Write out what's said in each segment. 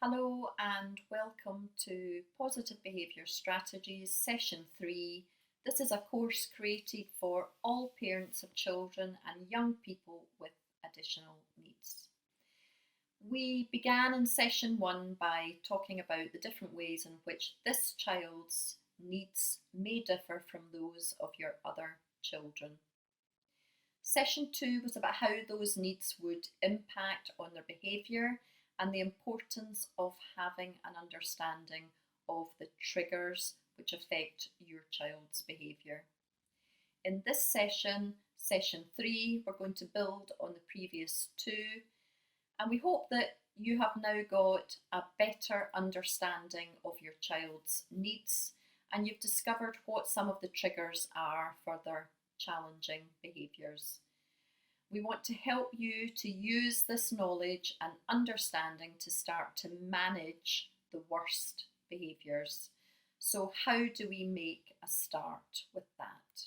Hello and welcome to Positive Behaviour Strategies Session 3. This is a course created for all parents of children and young people with additional needs. We began in Session 1 by talking about the different ways in which this child's needs may differ from those of your other children. Session 2 was about how those needs would impact on their behaviour and the importance of having an understanding of the triggers which affect your child's behaviour. In this session, Session 3, we're going to build on the previous two, and we hope that you have now got a better understanding of your child's needs and you've discovered what some of the triggers are for their challenging behaviours. We want to help you to use this knowledge and understanding to start to manage the worst behaviours. So how do we make a start with that?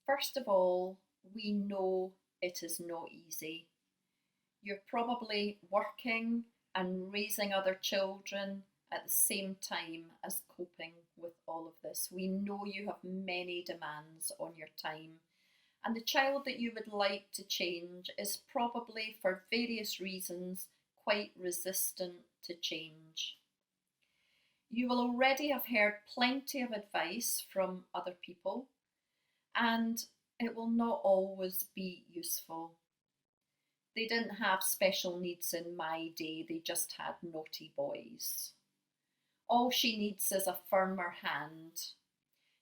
First of all, we know it is not easy. You're probably working and raising other children at the same time as coping with all of this. We know you have many demands on your time, and the child that you would like to change is probably, for various reasons, quite resistant to change. You will already have heard plenty of advice from other people, and it will not always be useful. They didn't have special needs in my day, they just had naughty boys. All she needs is a firmer hand.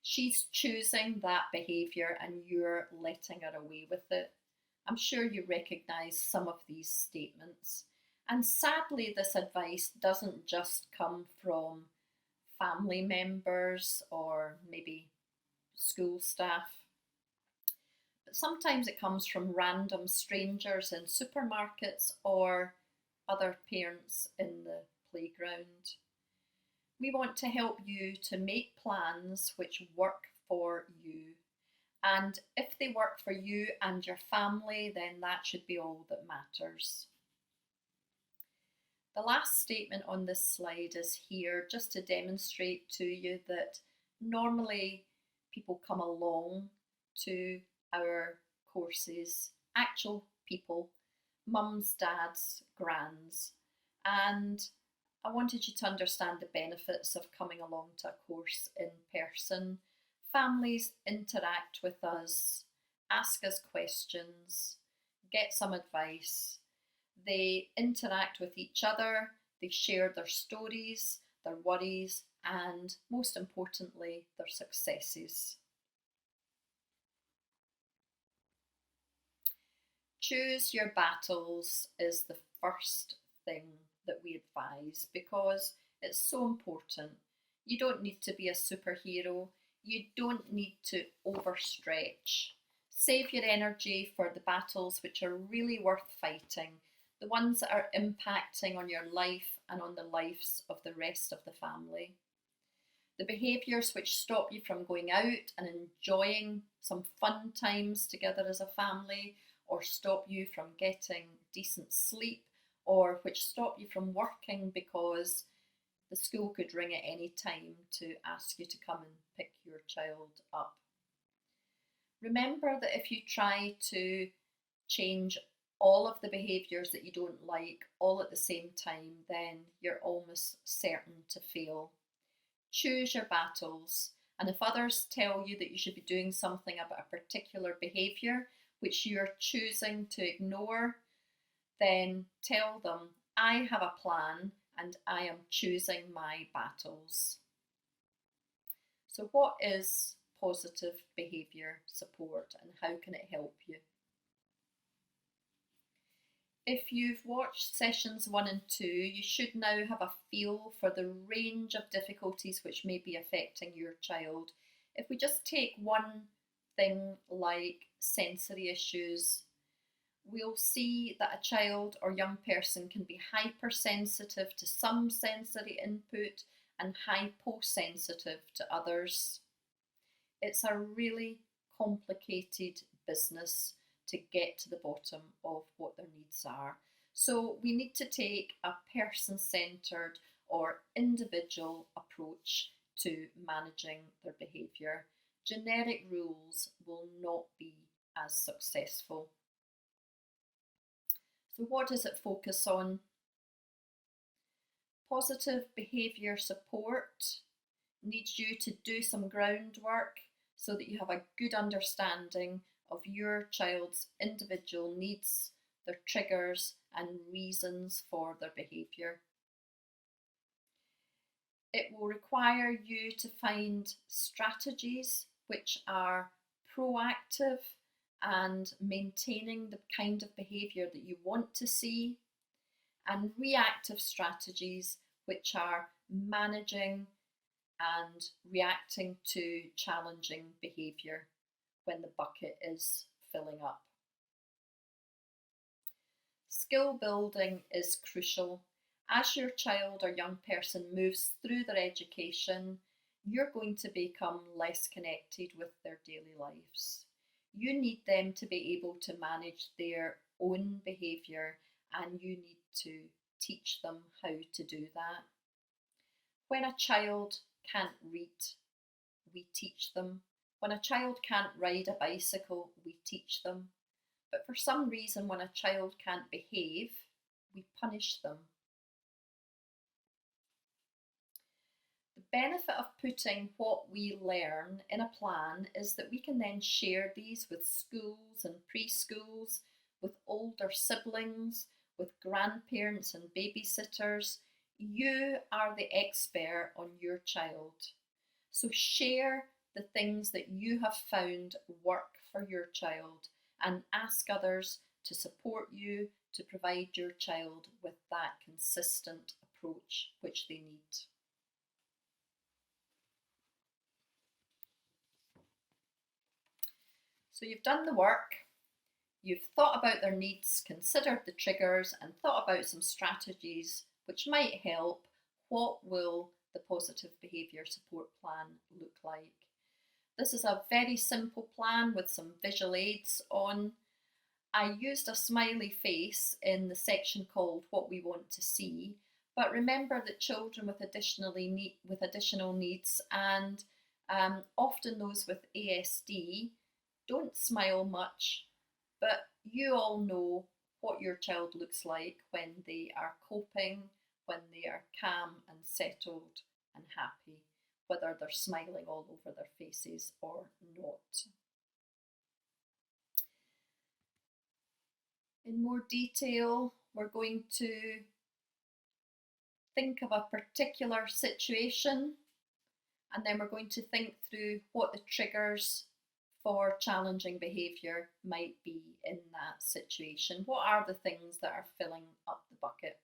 She's choosing that behaviour and you're letting her away with it. I'm sure you recognise some of these statements. And sadly, this advice doesn't just come from family members or maybe school staff, but sometimes it comes from random strangers in supermarkets or other parents in the playground. We want to help you to make plans which work for you. And if they work for you and your family, then that should be all that matters. The last statement on this slide is here just to demonstrate to you that normally people come along to our courses, actual people, mums, dads, grans, and I wanted you to understand the benefits of coming along to a course in person. Families interact with us, ask us questions, get some advice. They interact with each other, they share their stories, their worries, and most importantly, their successes. Choose your battles is the first thing that we advise because it's so important. You don't need to be a superhero. You don't need to overstretch. Save your energy for the battles which are really worth fighting, the ones that are impacting on your life and on the lives of the rest of the family. The behaviours which stop you from going out and enjoying some fun times together as a family, or stop you from getting decent sleep, or which stop you from working because the school could ring at any time to ask you to come and pick your child up. Remember that if you try to change all of the behaviours that you don't like all at the same time, then you're almost certain to fail. Choose your battles, and if others tell you that you should be doing something about a particular behaviour which you're choosing to ignore, then tell them, I have a plan and I am choosing my battles. So what is positive behaviour support and how can it help you? If you've watched sessions 1 and 2, you should now have a feel for the range of difficulties which may be affecting your child. If we just take one thing like sensory issues, we'll see that a child or young person can be hypersensitive to some sensory input and hyposensitive to others. It's a really complicated business to get to the bottom of what their needs are. So we need to take a person-centred or individual approach to managing their behaviour. Generic rules will not be as successful. So what does it focus on? Positive behaviour support needs you to do some groundwork so that you have a good understanding of your child's individual needs, their triggers and reasons for their behaviour. It will require you to find strategies which are proactive and maintaining the kind of behaviour that you want to see, and reactive strategies which are managing and reacting to challenging behaviour when the bucket is filling up. Skill building is crucial. As your child or young person moves through their education, you're going to become less connected with their daily lives. You need them to be able to manage their own behaviour, and you need to teach them how to do that. When a child can't read, we teach them. When a child can't ride a bicycle, we teach them. But for some reason, when a child can't behave, we punish them. The benefit of putting what we learn in a plan is that we can then share these with schools and preschools, with older siblings, with grandparents and babysitters. You are the expert on your child. So share the things that you have found work for your child and ask others to support you to provide your child with that consistent approach which they need. So you've done the work, you've thought about their needs, considered the triggers and thought about some strategies which might help. What will the positive behaviour support plan look like? This is a very simple plan with some visual aids on. I used a smiley face in the section called What We Want to See, but remember that children with additional needs and often those with ASD don't smile much, but you all know what your child looks like when they are coping, when they are calm and settled and happy, whether they're smiling all over their faces or not. In more detail, we're going to think of a particular situation, and then we're going to think through what the triggers for challenging behaviour might be in that situation. What are the things that are filling up the bucket?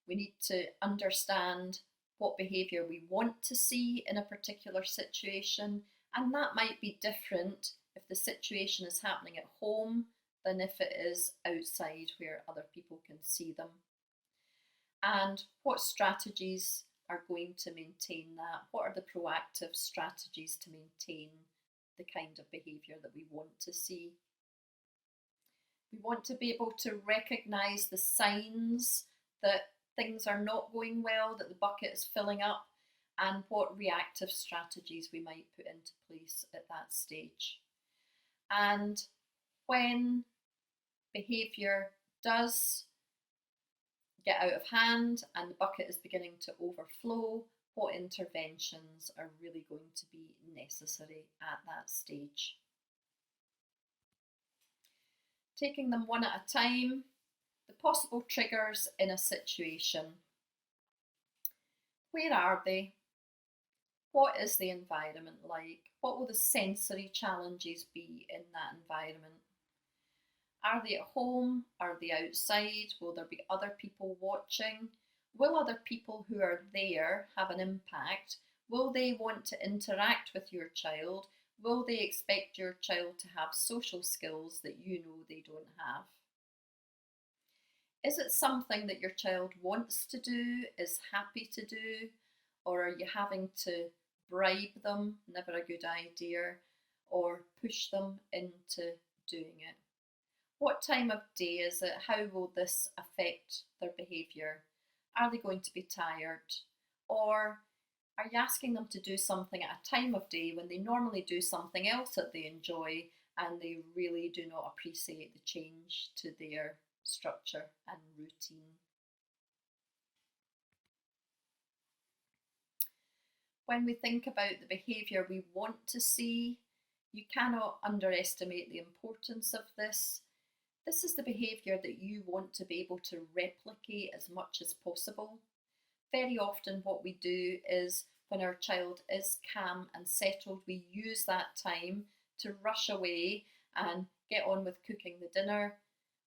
We need to understand what behaviour we want to see in a particular situation, and that might be different if the situation is happening at home than if it is outside where other people can see them. And what strategies are going to maintain that? What are the proactive strategies to maintain the kind of behaviour that we want to see? We want to be able to recognise the signs that things are not going well, that the bucket is filling up, and what reactive strategies we might put into place at that stage. And when behaviour does get out of hand and the bucket is beginning to overflow, what interventions are really going to be necessary at that stage? Taking them one at a time, the possible triggers in a situation. Where are they? What is the environment like? What will the sensory challenges be in that environment? Are they at home? Are they outside? Will there be other people watching? Will other people who are there have an impact? Will they want to interact with your child? Will they expect your child to have social skills that you know they don't have? Is it something that your child wants to do, is happy to do, or are you having to bribe them, never a good idea, or push them into doing it? What time of day is it? How will this affect their behaviour? Are they going to be tired? Or are you asking them to do something at a time of day when they normally do something else that they enjoy and they really do not appreciate the change to their structure and routine? When we think about the behaviour we want to see, you cannot underestimate the importance of this. This is the behaviour that you want to be able to replicate as much as possible. Very often, what we do is when our child is calm and settled, we use that time to rush away and get on with cooking the dinner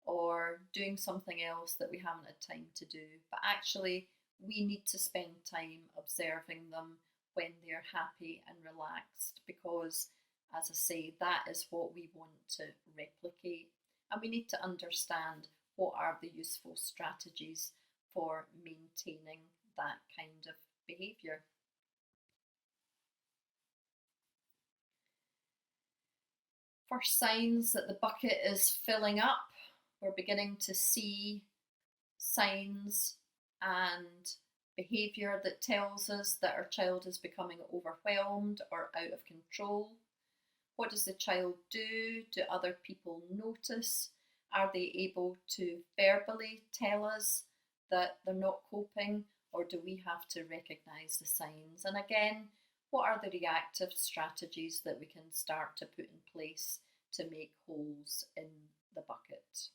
or doing something else that we haven't had time to do. But actually, we need to spend time observing them when they're happy and relaxed because, as I say, that is what we want to replicate. And we need to understand what are the useful strategies for maintaining that kind of behaviour. For signs that the bucket is filling up, we're beginning to see signs and behaviour that tells us that our child is becoming overwhelmed or out of control. What does the child do? Do other people notice? Are they able to verbally tell us that they're not coping, or do we have to recognise the signs? And again, what are the reactive strategies that we can start to put in place to make holes in the bucket?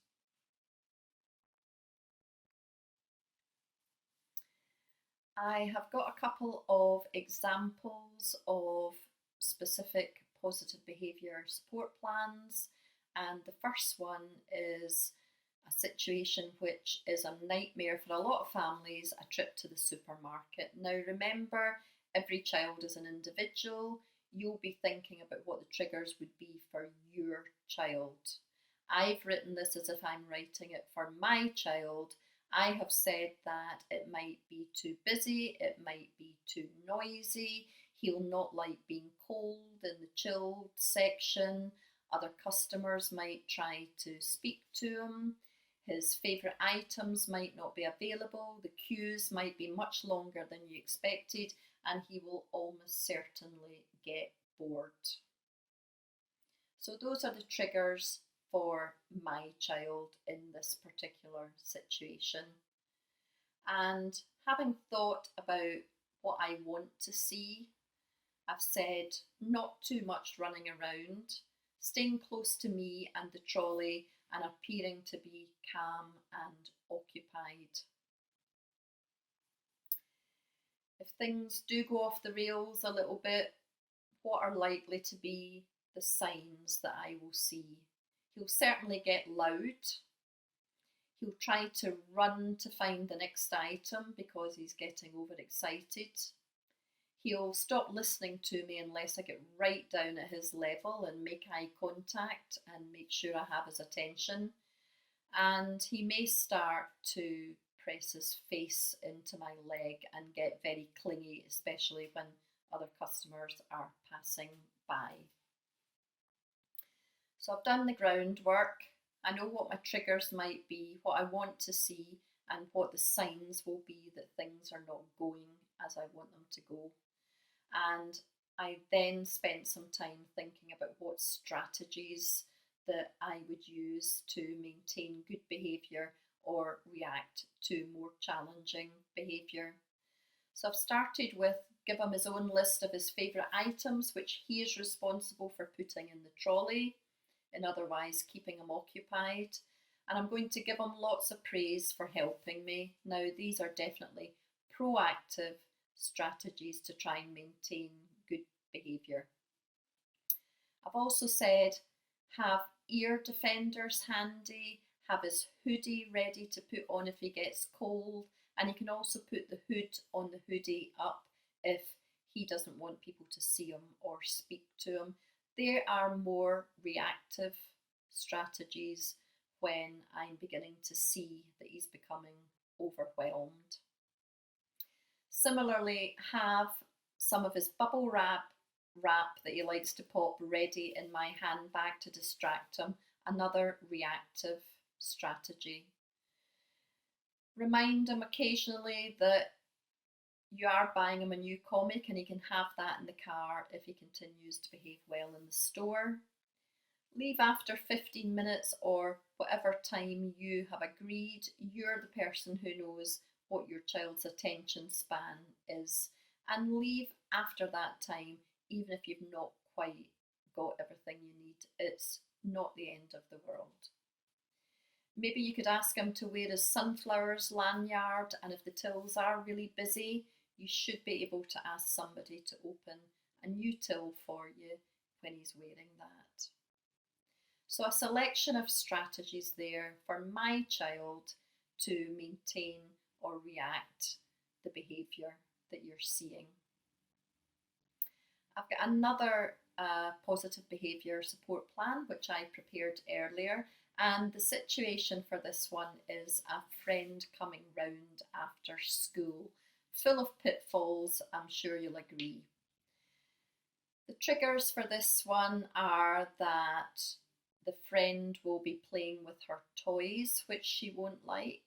I have got a couple of examples of specific positive behaviour support plans, and the first one is a situation which is a nightmare for a lot of families: a trip to the supermarket. Now, remember, every child is an individual. You'll be thinking about what the triggers would be for your child. I've written this as if I'm writing it for my child. I have said that it might be too busy, it might be too noisy, he'll not like being cold in the chilled section, other customers might try to speak to him, his favourite items might not be available, the queues might be much longer than you expected, and he will almost certainly get bored. So those are the triggers for my child in this particular situation. And having thought about what I want to see, I've said not too much running around, staying close to me and the trolley, and appearing to be calm and occupied. If things do go off the rails a little bit, what are likely to be the signs that I will see? He'll certainly get loud. He'll try to run to find the next item because he's getting overexcited. He'll stop listening to me unless I get right down at his level and make eye contact and make sure I have his attention. And he may start to press his face into my leg and get very clingy, especially when other customers are passing by. So I've done the groundwork. I know what my triggers might be, what I want to see, and what the signs will be that things are not going as I want them to go. And I then spent some time thinking about what strategies that I would use to maintain good behaviour or react to more challenging behaviour. So I've started with give him his own list of his favourite items which he is responsible for putting in the trolley, in otherwise keeping him occupied. And I'm going to give him lots of praise for helping me. Now, these are definitely proactive strategies to try and maintain good behaviour. I've also said have ear defenders handy, have his hoodie ready to put on if he gets cold, and he can also put the hood on the hoodie up if he doesn't want people to see him or speak to him. There are more reactive strategies when I'm beginning to see that he's becoming overwhelmed. Similarly, have some of his bubble wrap that he likes to pop ready in my handbag to distract him another reactive strategy. Remind him occasionally that you are buying him a new comic and he can have that in the car if he continues to behave well in the store. Leave after 15 minutes or whatever time you have agreed. You're the person who knows what your child's attention span is. And leave after that time, even if you've not quite got everything you need. It's not the end of the world. Maybe you could ask him to wear his sunflowers lanyard, and if the tills are really busy, you should be able to ask somebody to open a new till for you when he's wearing that. So a selection of strategies there for my child to maintain or react the behaviour that you're seeing. I've got another positive behaviour support plan which I prepared earlier, and the situation for this one is a friend coming round after school, full of pitfalls, I'm sure you'll agree. The triggers for this one are that the friend will be playing with her toys, which she won't like.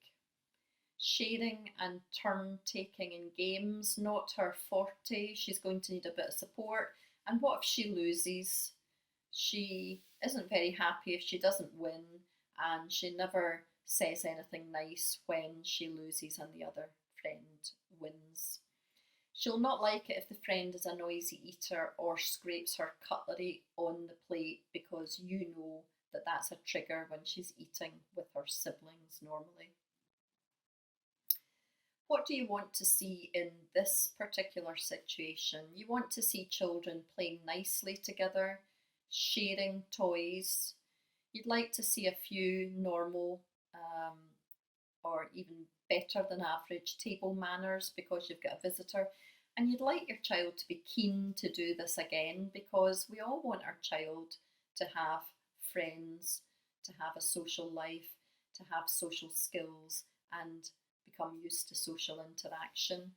Sharing and turn taking in games, not her forte. She's going to need a bit of support. And what if she loses? She isn't very happy if she doesn't win, and she never says anything nice when she loses and the other friend wins. She'll not like it if the friend is a noisy eater or scrapes her cutlery on the plate, because you know that that's a trigger when she's eating with her siblings normally. What do you want to see in this particular situation? You want to see children playing nicely together, sharing toys. You'd like to see a few normal or even better than average table manners because you've got a visitor. And you'd like your child to be keen to do this again, because we all want our child to have friends, to have a social life, to have social skills and become used to social interaction.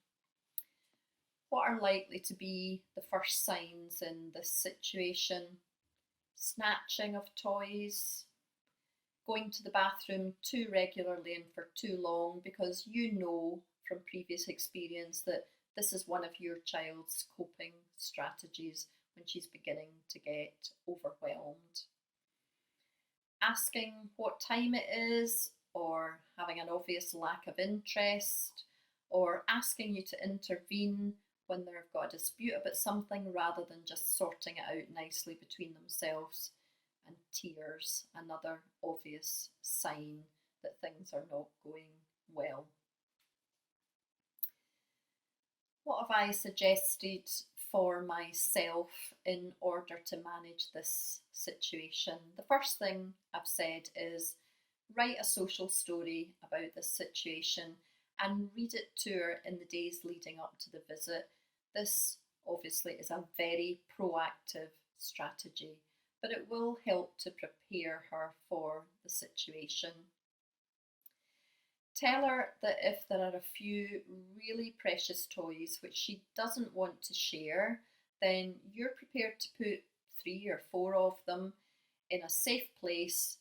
What are likely to be the first signs in this situation? Snatching of toys, going to the bathroom too regularly and for too long, because you know from previous experience that this is one of your child's coping strategies when she's beginning to get overwhelmed. Asking what time it is, or having an obvious lack of interest, or asking you to intervene when they've got a dispute about something rather than just sorting it out nicely between themselves. And tears, another obvious sign that things are not going well. What have I suggested for myself in order to manage this situation? The first thing I've said is write a social story about this situation and read it to her in the days leading up to the visit. This obviously is a very proactive strategy, but it will help to prepare her for the situation. Tell her that if there are a few really precious toys which she doesn't want to share, then you're prepared to put 3 or 4 of them in a safe place,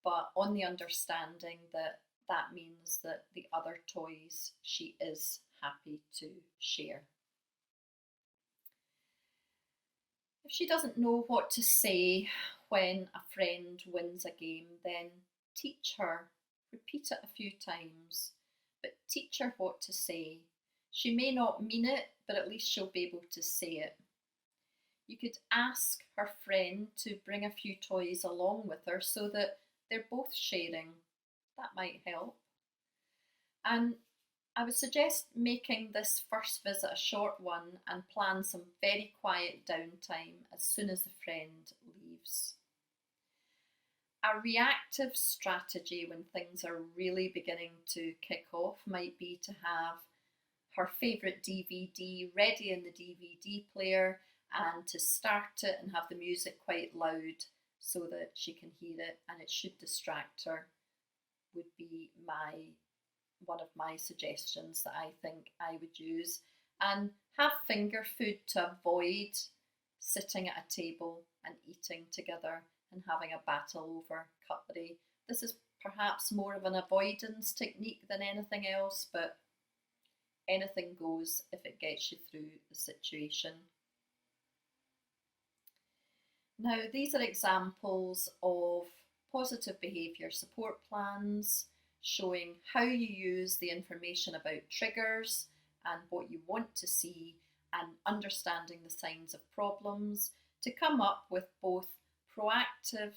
but on the understanding that that means that the other toys she is happy to share. If she doesn't know what to say when a friend wins a game, then teach her. Repeat it a few times, but teach her what to say. She may not mean it, but at least she'll be able to say it. You could ask her friend to bring a few toys along with her so that they're both sharing. That might help. And I would suggest making this first visit a short one and plan some very quiet downtime as soon as the friend leaves. A reactive strategy when things are really beginning to kick off might be to have her favourite DVD ready in the DVD player and to start it and have the music quite loud so that she can hear it and it should distract her, would be one of my suggestions that I think I would use. And have finger food to avoid sitting at a table and eating together and having a battle over cutlery. This is perhaps more of an avoidance technique than anything else, but anything goes if it gets you through the situation. Now, these are examples of positive behaviour support plans showing how you use the information about triggers and what you want to see and understanding the signs of problems to come up with both proactive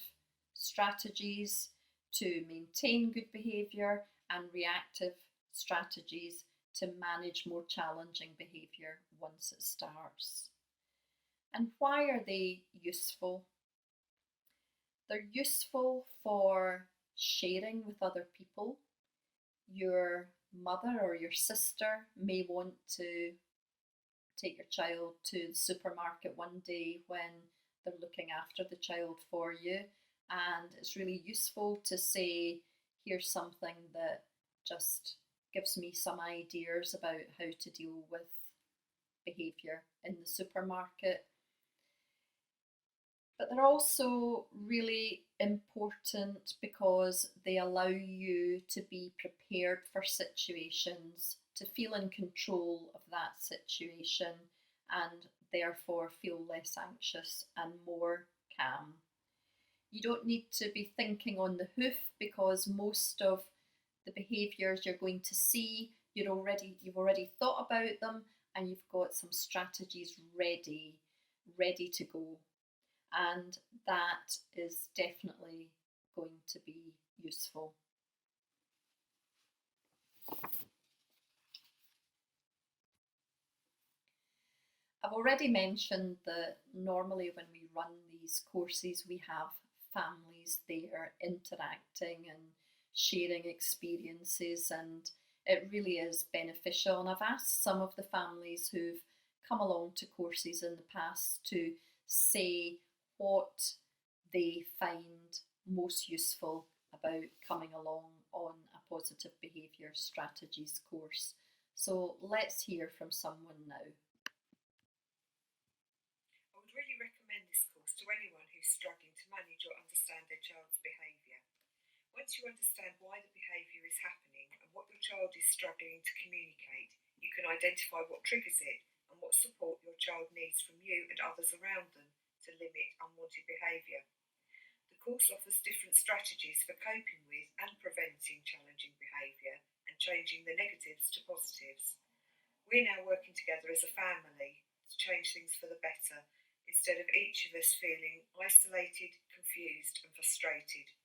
strategies to maintain good behaviour and reactive strategies to manage more challenging behaviour once it starts. And why are they useful? They're useful for sharing with other people. Your mother or your sister may want to take your child to the supermarket one day when they're looking after the child for you, and it's really useful to say, here's something that just gives me some ideas about how to deal with behaviour in the supermarket. But they're also really important because they allow you to be prepared for situations, to feel in control of that situation, and therefore feel less anxious and more calm. You don't need to be thinking on the hoof because most of the behaviours you're going to see, you've already thought about them and you've got some strategies ready to go. And that is definitely going to be useful. I've already mentioned that normally when we run these courses, we have families there interacting and sharing experiences, and it really is beneficial. And I've asked some of the families who've come along to courses in the past to say what they find most useful about coming along on a positive behaviour strategies course. So let's hear from someone now. I would really recommend this course to anyone who's struggling to manage or understand their child's behaviour. Once you understand why the behaviour is happening and what your child is struggling to communicate, you can identify what triggers it and what support your child needs from you and others around them to limit unwanted behaviour. The course offers different strategies for coping with and preventing challenging behaviour and changing the negatives to positives. We're now working together as a family to change things for the better, instead of each of us feeling isolated, confused and frustrated.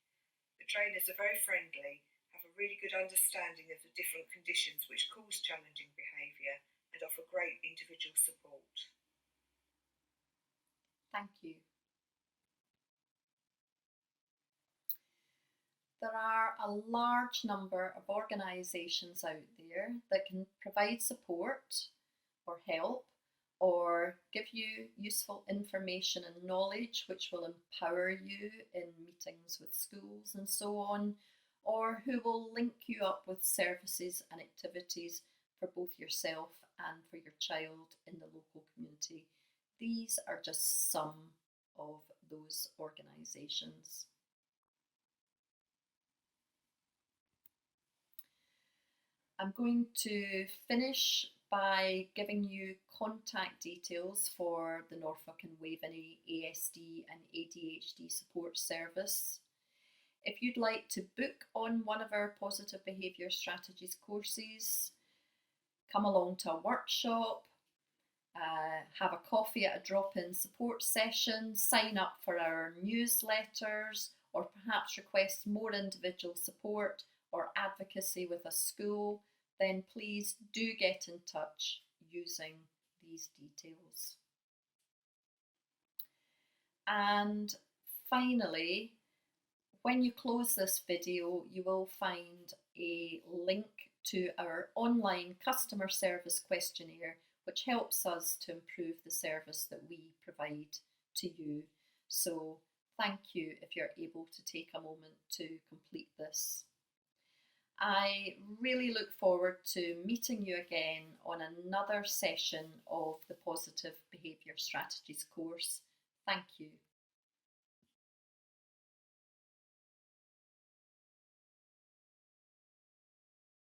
The trainers are very friendly, have a really good understanding of the different conditions which cause challenging behaviour and offer great individual support. Thank you. There are a large number of organisations out there that can provide support or help or give you useful information and knowledge which will empower you in meetings with schools and so on, or who will link you up with services and activities for both yourself and for your child in the local community. These are just some of those organisations. I'm going to finish by giving you contact details for the Norfolk and Waveney ASD and ADHD support service. If you'd like to book on one of our positive behaviour strategies courses, come along to a workshop, have a coffee at a drop-in support session, sign up for our newsletters, or perhaps request more individual support or advocacy with a school, then please do get in touch using these details. And finally, when you close this video, you will find a link to our online customer service questionnaire, which helps us to improve the service that we provide to you. So thank you if you're able to take a moment to complete this. I really look forward to meeting you again on another session of the Positive Behaviour Strategies course. Thank you.